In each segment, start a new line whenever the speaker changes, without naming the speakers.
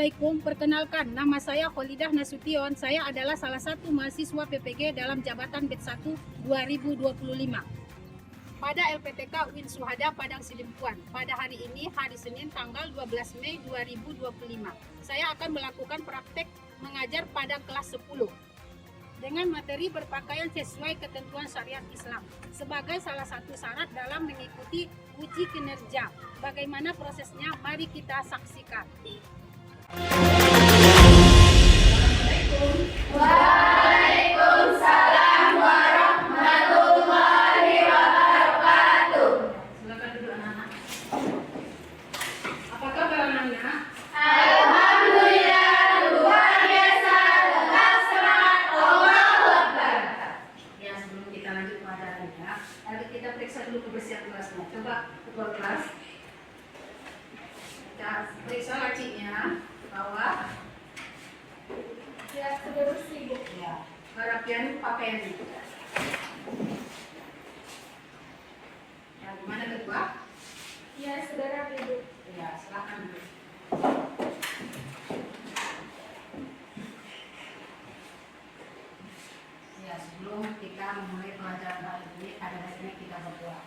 Assalamualaikum, perkenalkan nama saya Kholidah Nasution. Saya adalah salah satu mahasiswa PPG dalam jabatan BET 1 2025 pada LPTK UIN Syuhada Padang Sidempuan. Pada hari ini, hari Senin tanggal 12 Mei 2025, saya akan melakukan praktek mengajar pada kelas 10 dengan materi berpakaian sesuai ketentuan syariat Islam sebagai salah satu syarat dalam mengikuti uji kinerja. Bagaimana prosesnya? Mari kita saksikan.
Waalaikumsalam warahmatullahi wabarakatuh.
Silakan duduk anak-anak. Apa kabar anak-anak?
Alhamdulillah, luar biasa, tetap semangat, Allahu Akbar.
Ya, sebelum kita lanjut pelajarannya, mari kita periksa dulu kebersihan kelasnya. Coba ketua kelas, kita periksa lacinya, bawah.
Ya, sudah bersih, Bu.
Ya, perapian pakaiannya. Ya, gimana ketua?
Ya, sudah rapi, Bu.
Ya, silakan dulu. Ya, sebelum kita memulai pelajaran hari ini, ada baiknya kita berdoa.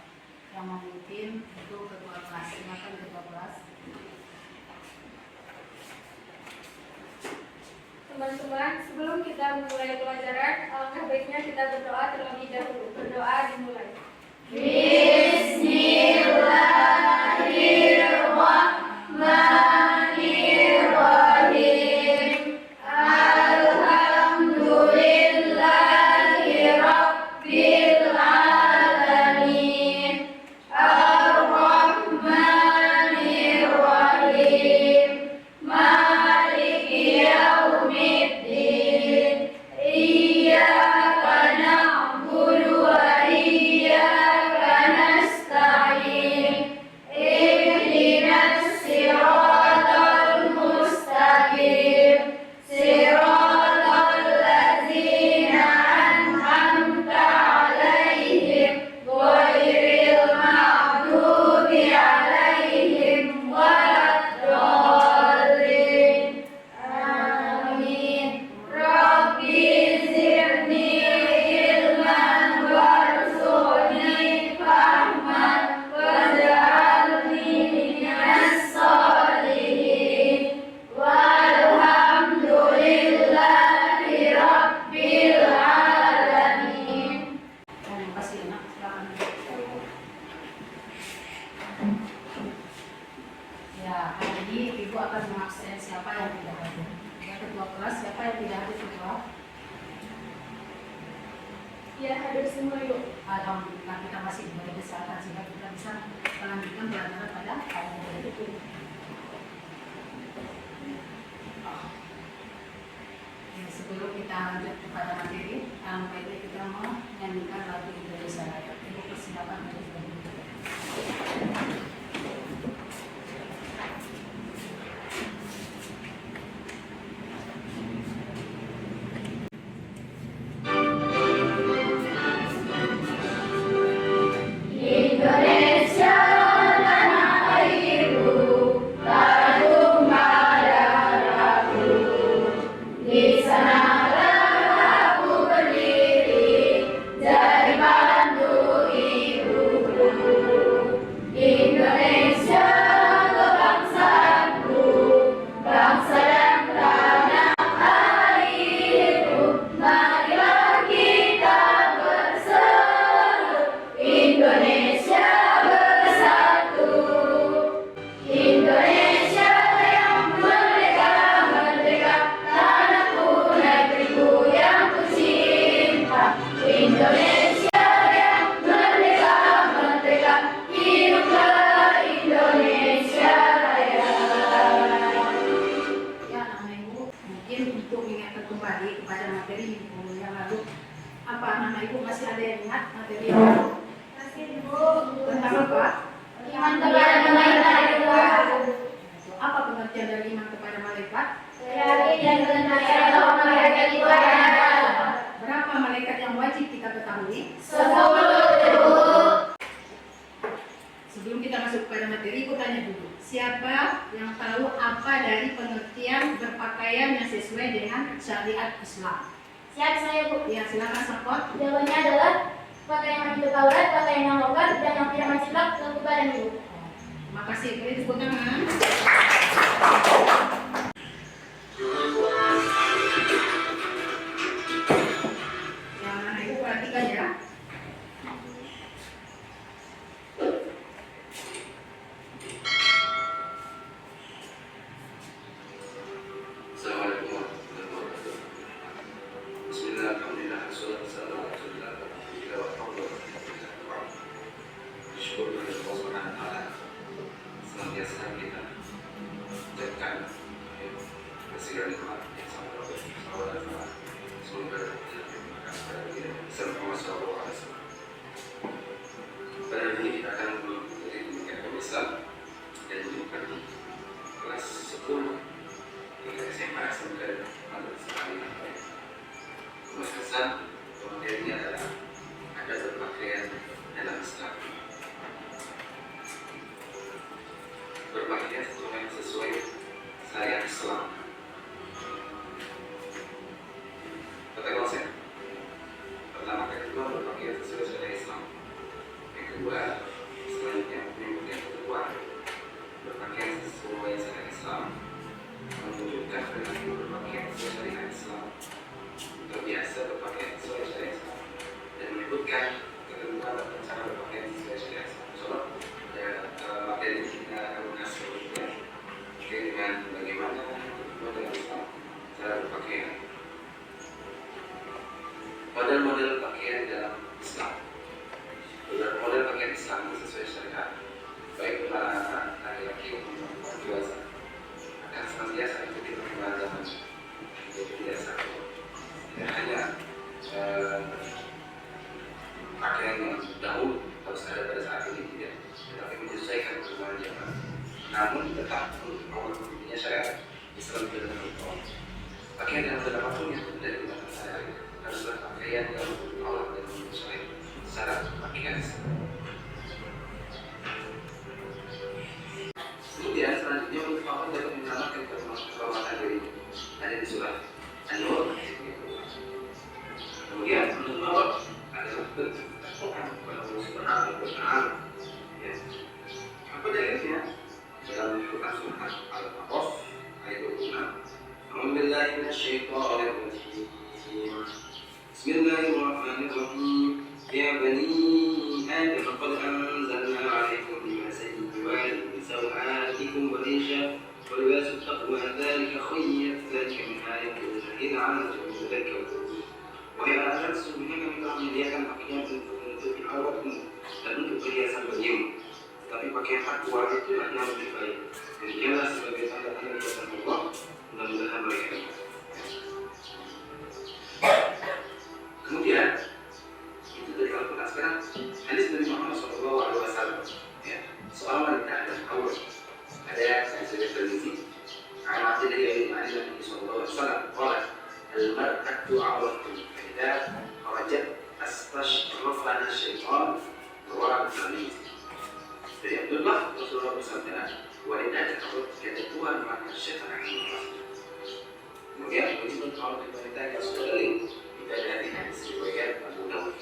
Yang memimpin itu ketua kelas. Silakan ketua kelas.
Teman-teman, sebelum kita memulai pelajaran, alangkah baiknya kita berdoa terlebih dahulu. Berdoa dimulai. Bismillahirrahmanirrahim. Alhamdulillahi Rabbil alamin. Ar-Rahmanirrahim. Maliki yaumiddin. Iyyaka na'budu wa iyyaka nasta'in. Ihdinas siratal mustaqim. Siratal ladzina an'amta 'alaihim ghairil maghdubi 'alaihim waladdallin. Amin. Rabbi zidni ilman warzuqni fahman waj'alni minas sholihin. Walhamdulillahi Rabbil alamin.
Terima kasih anak, silakan. Ya, hari ini Ibu akan mengabsen siapa yang tidak hadir. Ya, ketua kelas, siapa yang tidak hadir ketua?
Ya, hadir semua, Yuk.
Alhamdulillah kita masih diberi kesehatan sehingga kita bisa melanjutkan pelajaran pada hari ini. Ya, sebelum kita lanjut kepada materi, baiknya kita menyanyikan lagu Indonesia Raya. Ibu persilakan untuk bernyanyi.
Indonesia tanah airku, tanah darahku. Di sanalah aku berdiri, jadi pandu ibuku. Indonesia kebangsaanku, bangsa dan tanah airku. Marilah kita berseru, Indonesia bersatu. Indonesia yang merdeka, merdeka, tanahku, negeriku yang kucinta. Indonesia yang merdeka, merdeka, hiduplah Indonesia Raya.
Ya, anak ibu, mungkin untuk mengingatkan kembali kepada materi minggu yang lalu, apa anak ibu masih ada yang ingat materi yang lalu?
Masih, Bu.
Tentang apa?
Iman kepada malaikat kedua.
Apa pengertian dari iman kepada malaikat?
Yakin dan percaya bahwa malaikat itu ada.
Berapa malaikat yang wajib kita ketahui?
10, Bu.
Sebelum kita masuk kepada materi, ibu tanya dulu, siapa yang tahu apa dari pengertian berpakaian yang sesuai dengan syariat Islam?
Siap saya, Bu.
Ya, silakan Sapot.
Jawabannya adalah pakaian yang menutup aurat, pakaian yang longgar, dan yang tidak menjiplak tubuh badan, Ibu.
Terima kasih. Beri tepuk tangan. Yang anak ibu perhatikan ya.
Assalamualaikum warahmatullahi wabarakatuh. Bismillah, alhamdulillah, wassalatu wassalamu ala rasulillah wa ala syukur kepada Allah Subhanahu wa taala senantiasa kita ucapkan kesiran nikmat yang sangat luar biasa. Semoga terima kasih kepada kita Muhammad sallallahu alaihi wasallam. Pada hari ini kita akan mengikuti pendidikan Islam dan menunjukkan kelas 10 hingga SMA sampai madrasah alia. Pembahasan materinya adalah ada berpakaian dalam Islam. Berpakaian sesuai syariat Islam. Kata konsep. Pertama kali itu berpakaian sesuai syariat Islam. Yang kedua, selanjutnya yang kedua berpakaian sesuai syariat Islam menunjukkan perilaku berpakaian sesuai syariat Islam, terbiasa berpakaian sesuai syariat Islam, dan menyebutkan ketentuan dan cara berpakaian sesuai syariat Islam. Soalnya materi kita akan membahas terkait dengan bagaimana model Islam cara berpakaian, model-model pakaian dalam Islam. Model pakaian Islam sesuai syariat, baik laki-laki maupun perempuan dewasa akan senantiasa ikuti perkembangan zaman. Jadi tidak satu, tidak hanya pakaian yang dahulu harus ada pada saat ini, tidak, tetapi menyesuaikan perkembangan zaman. Namun tetap menurut intinya syariat Islam tidak menurut pakaian yang dalam apapun yang dari gunakan sehari haruslah pakaian yang Allah dan menyesuaikan secara pakaian. Kemudian selanjutnya untuk apa dapat menyelamatkan keselamatan diri ada di surat An-Nur. Kemudian menurut Allah adalah bentuk Al-Quran kepada Allah Subhanahu wa taala. Ya. Apa dalilnya? Dalam Quran surat Al-A'raf ayat 26. A'udzubillahi minasyaitonir rajim. Bismillahirrahmanirrahim. Ya bani Adam qad anzalna 'alaikum libasan yuwari سوآتكم وريشا ولباس التقوى ذلك خير ذلك من آيات الله إذ عالجوا تذكروا وهي آيات sebenarnya kami telah menyediakan pakaian untuk menutupi auratmu dan untuk perhiasan bagimu, tapi pakaian takwa itulah yang lebih baik. Demikianlah sebagai tanda-tanda kuasa Allah, mudah-mudahan mereka dapat. Kemudian itu dari Al-Quran. Sekarang hadis Nabi Muhammad SAW. Ya, soal wanita ada aurat. Ada yang saya berisi. Anak dari Nabi Sallallahu Alaihi Wasallam. Qala al-mar'atu auratun. Idza kharajat astashrafa syaitan wa al-khamis. Dari Abdullah Rasulullah bersabda, wanita ada aurat ketika keluar maka syaitan akan masuk. Kemudian wajib aurat wanita yang sudah dalil kita dari hadis riwayat Abu Dawud.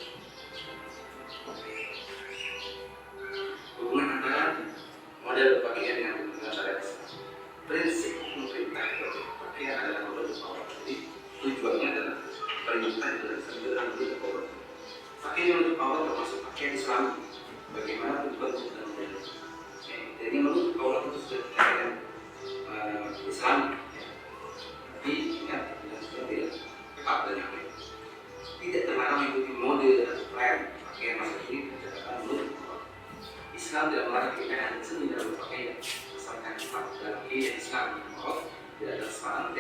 Hubungan antara model pakaian yang dengan syariat Islam. Prinsip hukum perintah pakaian adalah model aurat. Jadi tujuannya adalah perintah dalam sembilan bentuk aurat. Pakaian yang untuk aurat termasuk pakaian Islam. Bagaimana bentuk dan model. Jadi menurut aurat itu sudah pakaian Islam. Tapi ingat tidak tidak tetap dan yang lain. Tidak terlarang mengikuti model dan tren pakaian masa kini dikatakan menurut Islam tidak melarang kita seni dalam berpakaian, asalkan kita dalam kehidupan Islam tidak ada kesalahan,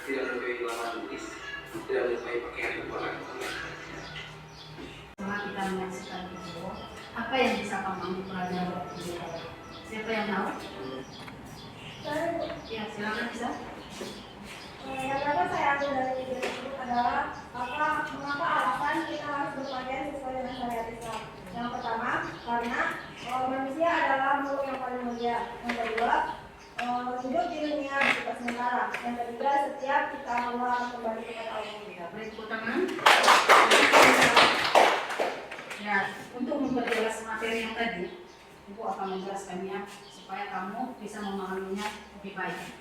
tidak menyukai lawan nulis, tidak menyukai pakaian kekuatan.
Setelah kita menyaksikan video, apa yang bisa kamu pelajari waktu itu? Siapa yang tahu? Ya, silakan bisa.
Yang dapat saya ambil dari video tersebut adalah mengapa alasan kita harus berpakaian sesuai dengan syariat Islam. Yang pertama, karena manusia adalah makhluk yang paling mulia. Yang kedua, menunjuk dirinya kita sementara. Yang ketiga, setiap kita memohon kembali kepada Allah.
Ya, beri tepuk tangan. Ya, untuk memperjelas materi yang tadi, Ibu akan menjelaskannya supaya kamu bisa memahaminya lebih baik.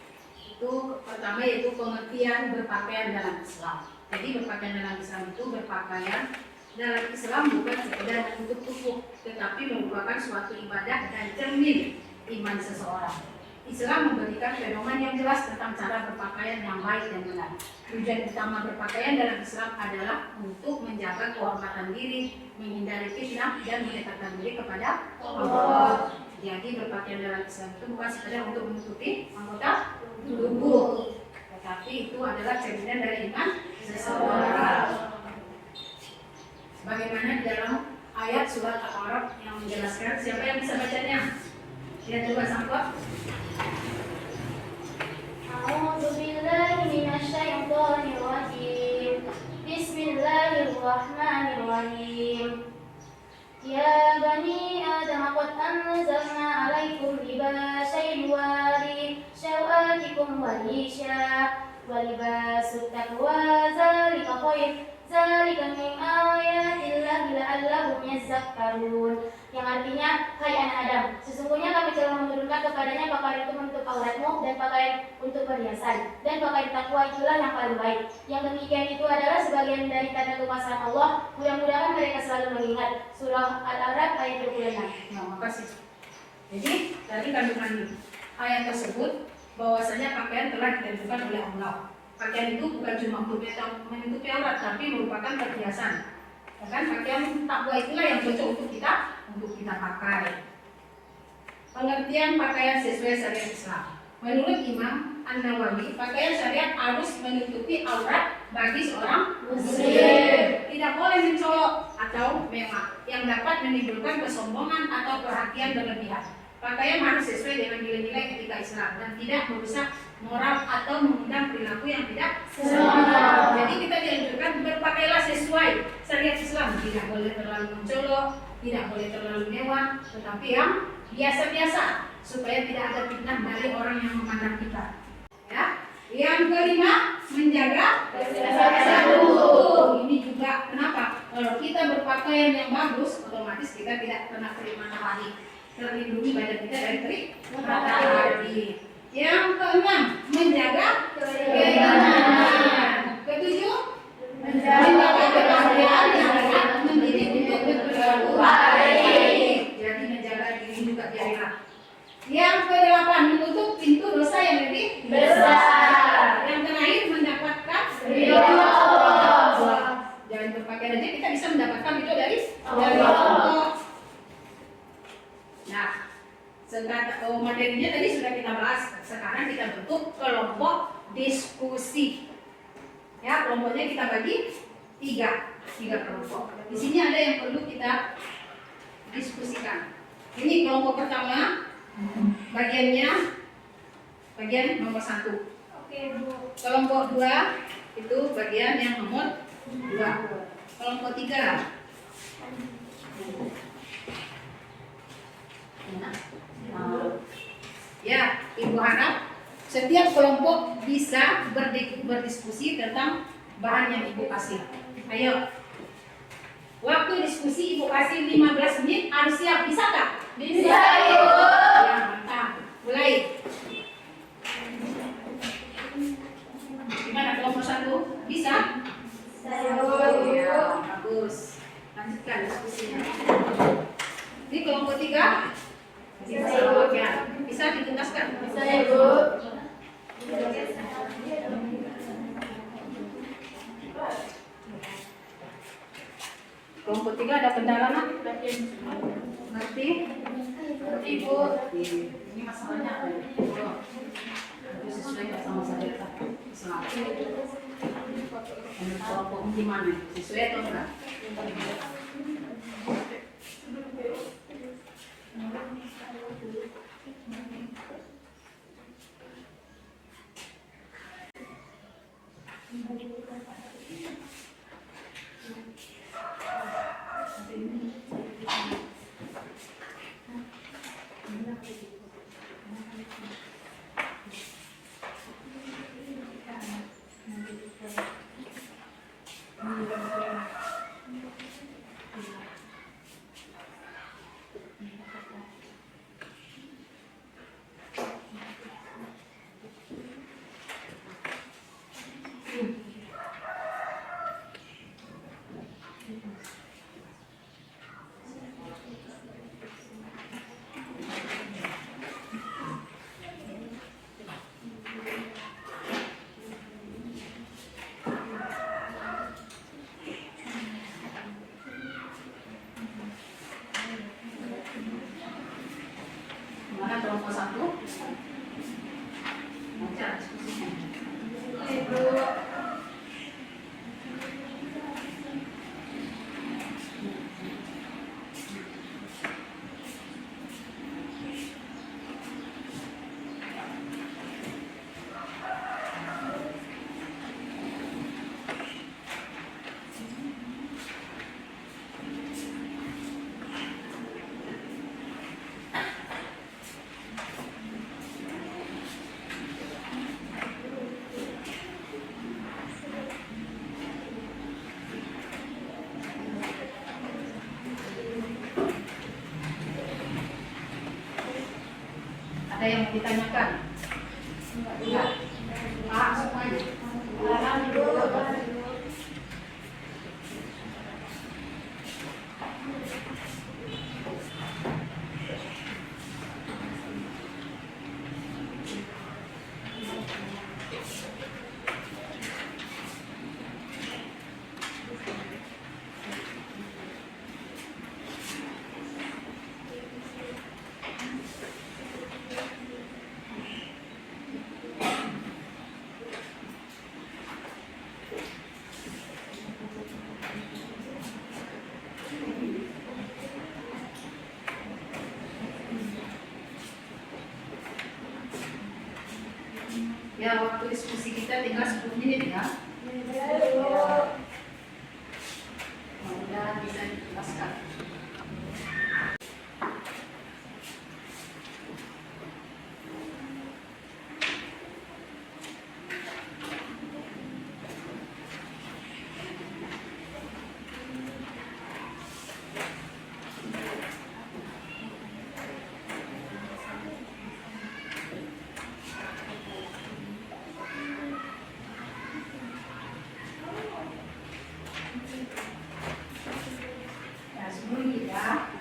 Itu pertama yaitu pengertian berpakaian dalam Islam. Jadi berpakaian dalam Islam itu berpakaian dalam Islam bukan sekedar untuk tubuh, tetapi merupakan suatu ibadah dan cermin iman seseorang. Islam memberikan pedoman yang jelas tentang cara berpakaian yang baik dan benar. Tujuan utama berpakaian dalam Islam adalah untuk menjaga kehormatan diri, menghindari fitnah, dan mendekatkan diri kepada Allah. Jadi berpakaian dalam Islam itu bukan sekedar untuk menutupi anggota tubuh, tetapi itu adalah cerminan dari iman seseorang. Bagaimana di dalam ayat surat Al-A'raf yang menjelaskan, siapa yang bisa bacanya? Lihat coba sampel.
A'udzu billahi minasyaitonir rajim. Bismillahirrahmanirrahim. Ya bani Adam qad anzalna 'alaikum libasan yuwari sawatikum wa risha wa libasut taqwa zalika khair. Zalika min ayatillahi la'allahum yazakkarun. Yang artinya, hai anak Adam, sesungguhnya kami telah menurunkan kepadanya pakaian untuk menutup auratmu dan pakaian untuk perhiasan, dan pakaian takwa itulah yang paling baik. Yang demikian itu adalah sebagian dari tanda kekuasaan Allah. Mudah-mudahan mereka selalu mengingat. Surah Al-A'raf ayat 26.
Terima kasih. Jadi dari kandungan ayat tersebut bahwasanya pakaian telah ditentukan oleh Allah. Pakaian itu bukan cuma untuk menutupi aurat, tapi merupakan perhiasan. Bahkan pakaian takwa itulah yang cocok untuk kita pakai. Pengertian pakaian sesuai syariat Islam. Menurut Imam An-Nawawi, pakaian syariat harus menutupi aurat bagi seorang muslim. Tidak boleh mencolok atau mewah yang dapat menimbulkan kesombongan atau perhatian berlebihan. Pakaian harus sesuai dengan nilai-nilai etika Islam dan tidak merusak moral atau mengundang perilaku yang tidak senonoh. Jadi kita dianjurkan berpakailah sesuai syariat Islam. Tidak boleh terlalu mencolok, tidak boleh terlalu mewah, tetapi yang biasa-biasa supaya tidak ada fitnah dari orang yang memandang kita. Ya. Yang kelima, menjaga kesehatan tubuh. Ini juga kenapa? Kalau kita berpakaian yang bagus, otomatis kita tidak kena terik matahari. Terlindungi badan kita dari terik matahari. Yang keenam, menjaga keamanan. Ketujuh, menjaga kebahagiaan yang dapat mendidik untuk berperilaku baik. Jadi menjaga diri juga biarlah. Yang kedelapan, menutup pintu dosa yang lebih besar. Yang terakhir, mendapatkan ridho Allah. Jangan berpakaian aja kita bisa mendapatkan ridho dari Allah. Nah, materinya tadi sudah kita bahas. Sekarang kita bentuk kelompok diskusi. Ya, kelompoknya kita bagi tiga kelompok. Di sini ada yang perlu kita diskusikan. Ini kelompok pertama, bagian nomor 1.
Oke, Bu.
Kelompok 2 itu bagian yang nomor 2. Kelompok 3. Ya, Ibu harap setiap kelompok bisa berdiskusi tentang bahan yang Ibu kasih. Ayo, waktu diskusi Ibu kasih 15 menit, harus siap, bisa kak? Bisa, Ibu. Ya, mantap. Mulai. Gimana kelompok 1? Bisa?
Bisa, Ibu.
Ya, bagus. Lanjutkan diskusinya. Ini kelompok 3. Bisa dituntaskan?
Bisa, Ibu.
Kelompok 3 ada kendala nak? Ngerti?
Ibu.
Ini masalahnya apa ya? Itu sesuai nggak sama saya Islam? Kelompok gimana? Sesuai atau enggak? diskusinya.
Ibu.
Ada yang mau ditanyakan? Enggak. Pak, semuanya. Ya, waktu diskusi kita tinggal 10 menit ya. Mudah-mudahan bisa dijelaskan. Ya, sebelum kita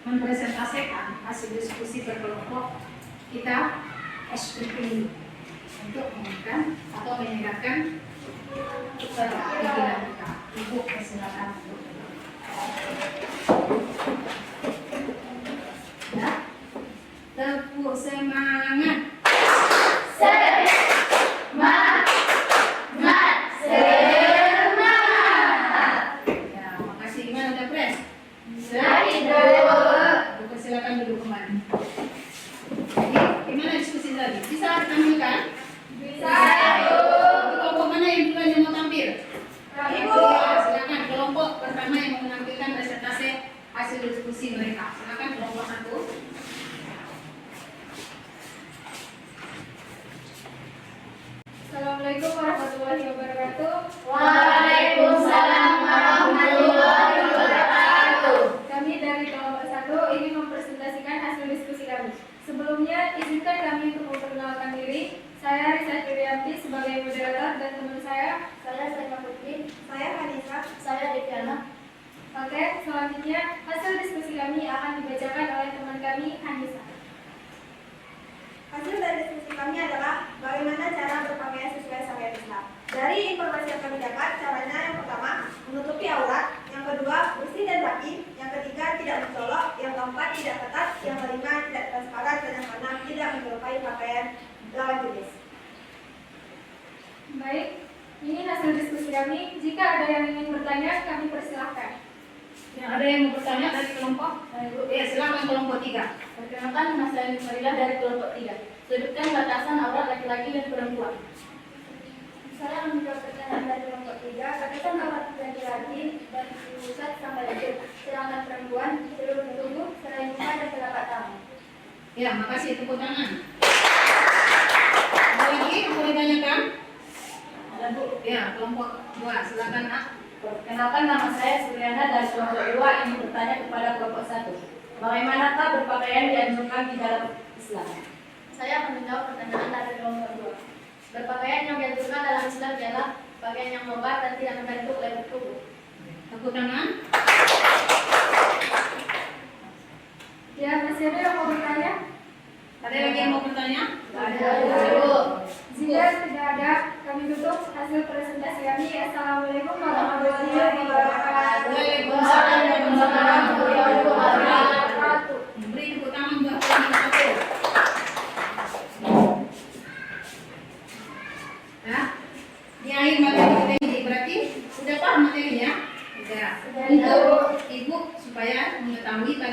mempresentasikan hasil diskusi berkelompok, kita SPP dulu untuk mengumumkan atau menyegarkan pikiran kita. Ibu, silakan. Ya, tepuk semangat. Ya, makasih. Gimana udah pres? Silakan duduk kembali. Jadi, gimana diskusi tadi? Bisa tampilkan? Kelompok mana yang duluan yang mau tampil? Ya, silakan kelompok pertama yang mau menampilkan presentasi hasil diskusi mereka. Silakan kelompok 1.
Assalamualaikum warahmatullahi wabarakatuh.
Waalaikumsalam warahmatullahi wabarakatuh.
Kami dari kelompok 1 ingin mempresentasikan hasil diskusi kami. Sebelumnya, izinkan kami untuk memperkenalkan diri. Saya Risa Julianti sebagai moderator dan teman saya
Saya Putri.
saya Hanisa.
Saya Deviana.
Oke, selanjutnya hasil diskusi kami akan dibacakan oleh teman kami Hanisa.
Hasil dari diskusi kami adalah bagaimana cara berpakaian sesuai syariat Islam. Dari informasi yang kami dapat, caranya yang pertama menutupi aurat, yang kedua bersih dan rapi, yang ketiga tidak mencolok, yang keempat tidak ketat, yang kelima tidak transparan, dan yang keenam tidak menyerupai pakaian lawan jenis.
Baik, ini hasil diskusi kami. Jika ada yang ingin bertanya, kami persilahkan.
Ya, ada yang mau bertanya dari kelompok? Ya, silakan kelompok 3.
Perkenalkan, nama saya Nurila dari kelompok 3. Sebutkan batasan aurat laki-laki dan perempuan.
Saya menjawab pertanyaan dari kelompok 3. Batasan aurat laki-laki dari pusat sampai leher, sedangkan perempuan seluruh tubuh selain muka dan telapak tangan.
Ya, makasih. Tepuk tangan. Ada lagi yang mau ditanyakan? Ada, Bu. Ya, kelompok 2. Silakan, Nak.
Perkenalkan, nama saya Suryana dari kelompok 2 ingin bertanya kepada kelompok 1. Bagaimanakah berpakaian dianjurkan di dalam Islam?
Saya akan menjawab pertanyaan dari kelompok 2. Berpakaian yang dianjurkan dalam Islam ialah pakaian yang lebar dan tidak membentuk lebar tubuh.
Tepuk tangan.
Ya, masih ada yang mau bertanya?
Ada lagi yang mau bertanya?
Jika tidak ada, kami tutup hasil presentasi kami. Assalamualaikum warahmatullahi wabarakatuh.
Waalaikumsalam warahmatullahi wabarakatuh. Beri tepuk tangan buat kelompok 1.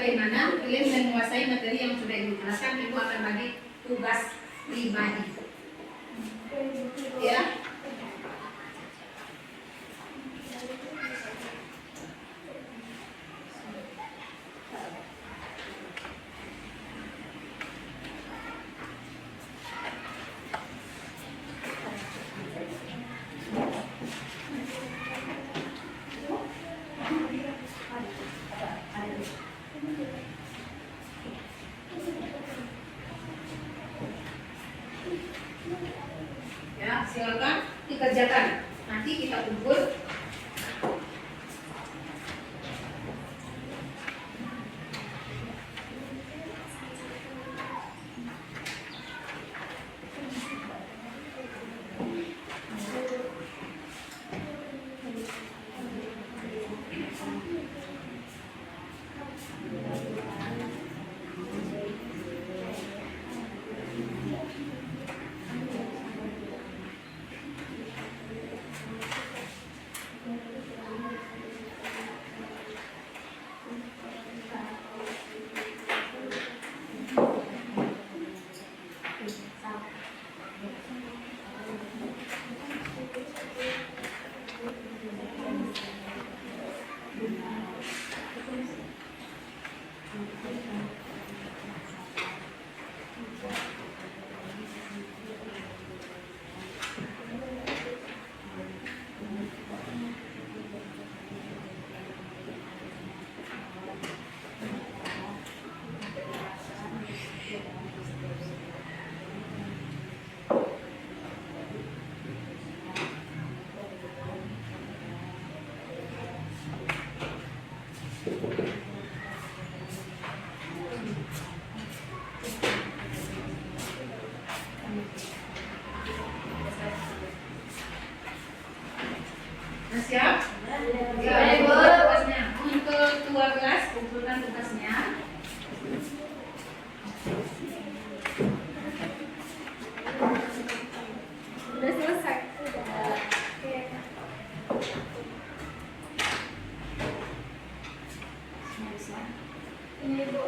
bagaimana kalian menguasai materi yang sudah Ibu jelaskan. Ibu akan bagi tugas pribadi. Ya. Ya, silakan dikerjakan. Nanti kita kumpul. Nah, siap? Ya, Ibu. Tugasnya. Untuk 12 kumpulkan tugasnya.
Udah selesai. Ini Bu.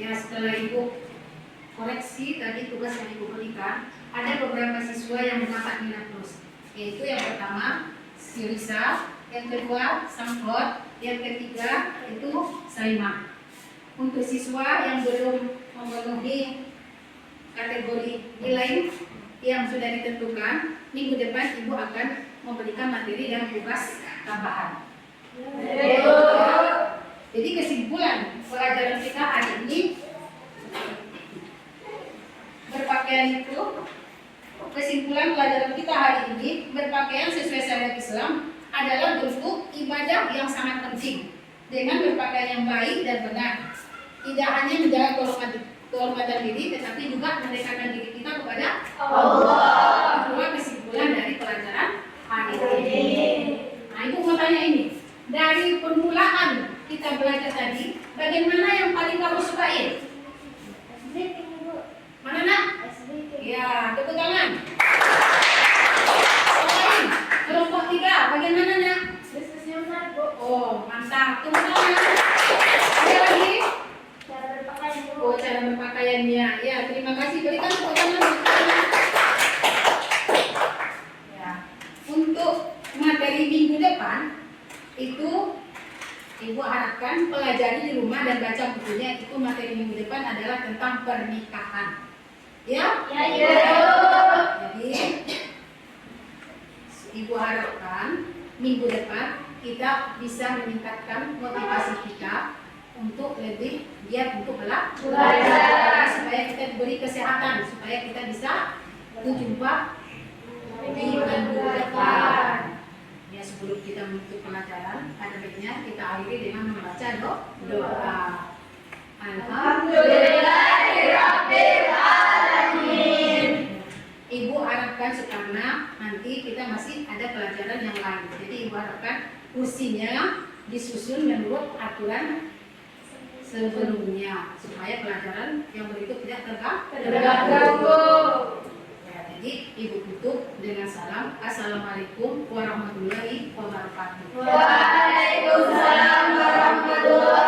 Ya, setelah Ibu koreksi tadi tugas yang Ibu berikan, ada beberapa siswa yang mendapat minat plus, yaitu yang pertama si Risa, yang kedua Samplot, yang ketiga itu Saimah. Untuk siswa yang belum memenuhi kategori nilai yang sudah ditentukan, minggu depan Ibu akan memberikan materi dan tugas tambahan. Jadi kesimpulan pelajaran kita hari ini berpakaian itu, kesimpulan pelajaran kita hari ini berpakaian sesuai syariat Islam adalah bentuk ibadah yang sangat penting dengan berpakaian yang baik dan benar. Tidak hanya menjaga kehormatan diri, tetapi juga mendekatkan diri kita kepada Allah. Itulah kesimpulan dari pelajaran hari ini. Nah, Ibu mau tanya ini, dari permulaan kita belajar tadi, bagaimana yang paling kamu sukai? Mana nak? Ya, tepuk tangan. Selain kelompok 3, bagaimana nak? Oh, mantap. Tepuk tangan. Ada lagi?
Cara berpakaian Bu.
Oh, cara berpakaiannya. Ya, terima kasih. Berikan tepuk tangan. Ya. Untuk materi minggu depan itu Ibu harapkan pelajari di rumah dan baca bukunya. Itu materi minggu depan adalah tentang pernikahan. Ya?
Ya, Ibu.
Jadi Ibu harapkan minggu depan kita bisa meningkatkan motivasi kita untuk lebih giat untuk belajar, supaya kita diberi kesehatan, supaya kita bisa berjumpa di minggu depan. Ya, sebelum kita menutup pelajaran, ada baiknya kita akhiri dengan membaca doa.
Alhamdulillahirabbil alamin.
Ibu harapkan Sukarna nanti kita masih ada pelajaran yang lain. Jadi ibu harapkan kursinya disusun menurut aturan sebelumnya supaya pelajaran yang berikut tidak
Terganggu.
Ya, jadi ibu tutup dengan salam. Assalamualaikum warahmatullahi wabarakatuh.
Waalaikumsalam warahmatullahi